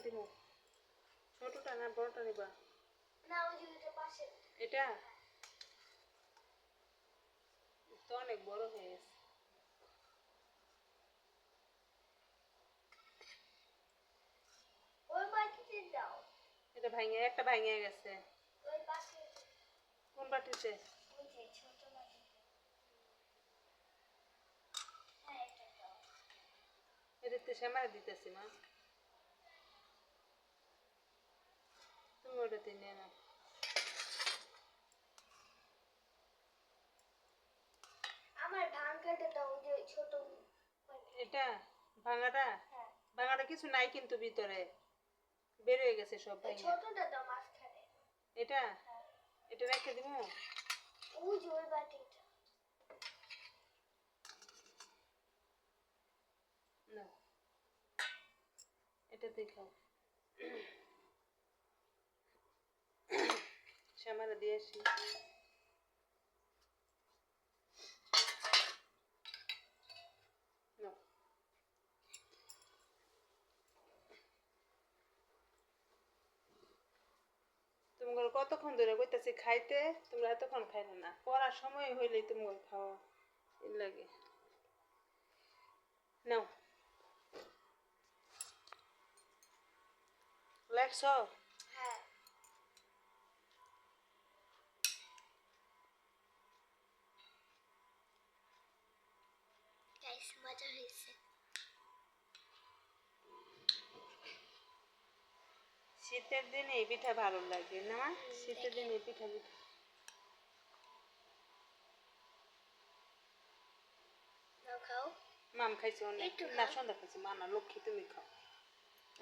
দিব? ছোটটা না বড়টা নিবা? না, ওই যে এটা পাশে। এটা তো অনেক বড় হয়ে গেছে। ওই বাটিতে দাও। এটা একটা ভাঙে গেছে। ওই পাশে। কোন বাটিতে? ওই যে ছোট বাটিতে। হ্যাঁ, এটা দাও। এটাতে শ্যামারে দিতেছি মা। তুমি ওটাতে নিয়ে নাও। আমার ভাঙাটা দাও, ওই যে ছোট। এটা ভাঙাটা? হ্যাঁ। ভাঙাটা কিছু নাই কিন্তু ভিতরে বের হয়ে গেছে সব ভাঙা। ছোটটা দাও মাঝখানে। এটা? হ্যাঁ। এটা রেখে দিব? ওই যে ওই বাটিটা। না, এটা দেখাও। শ্যামারে দিয়ে আসি। নাও। তোমার কতক্ষণ ধরে কইতাছি খাইতে, তোমরা এতক্ষণ খাইলে না। পড়ার সময় হইলেই তোমার খাওয়া এর লাগে। নাও। লেখছ? হ্যাঁ। গাইস, মজা হয়েছে। শীতের দিনে এই পিঠা ভালো লাগে না? শীতের দিনে পিঠা পিঠা খাও। মাম খাইছে অনেক। না, সন্ধ্যা খাইছে মা না, লক্ষ্মী তুমি খাও।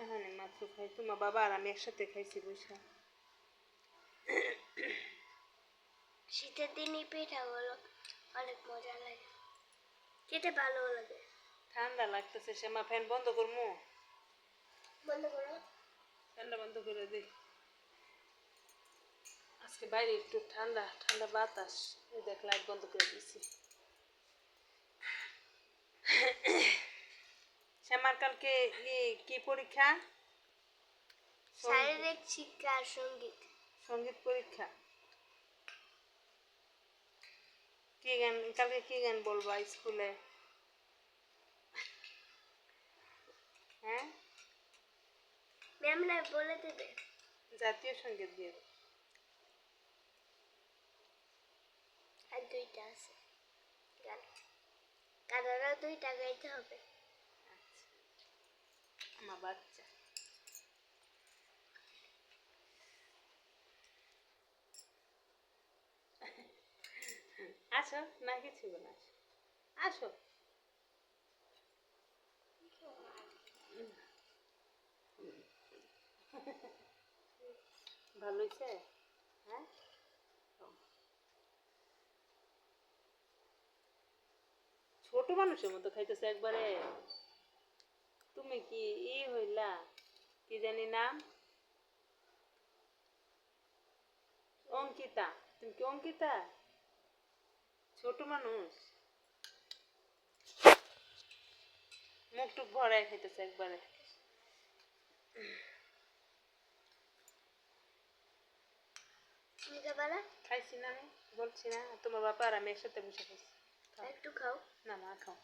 হ্যাঁ, মাত্র খাই। তোমার বাবা আর আমি একসাথে খাইছি বৈশা। শীতের দিনে পিঠাগুলো অনেক মজা লাগে, খেতে ভালো লাগে। ঠান্ডা লাগতেছে, শ্যামা ফ্যান বন্ধ করমু? বন্ধ করো। ফ্যানটা বন্ধ করে দিই। আজকে বাইরে একটু ঠান্ডা ঠান্ডা বাতাস, এই দেখ লাইট বন্ধ করে দিছি। শ্যামার কালকে কি পরীক্ষা? শারীরিক শিক্ষা আর সঙ্গীত। সঙ্গীত পরীক্ষা। কি গান কালকে, কি গান বলবা স্কুলে? হ্যাঁ, ম্যাম না বলে দেবে। জাতীয় সঙ্গীত দিয়ে। আর দুইটা আছে গান, কারোর দুইটা গাইতে হবে। আমার বাচ্চা আসো, না কিছু না, আসো। ভালো হয়েছে? হ্যাঁ, ছোট মানুষের মতো খাইতেছে একবারে। তুমি কি হইলা, কি জানি নাম? অঙ্কিতা। তুমি কি অঙ্কিতা? ছোট মানুষ মুখ টুক ভরায় খাইতেছে একবারে। খাইছি না আমি, বলছি না তোমার বাবা আর আমি একসাথে বসে খাইছি। একটু খাও। না মা খাও।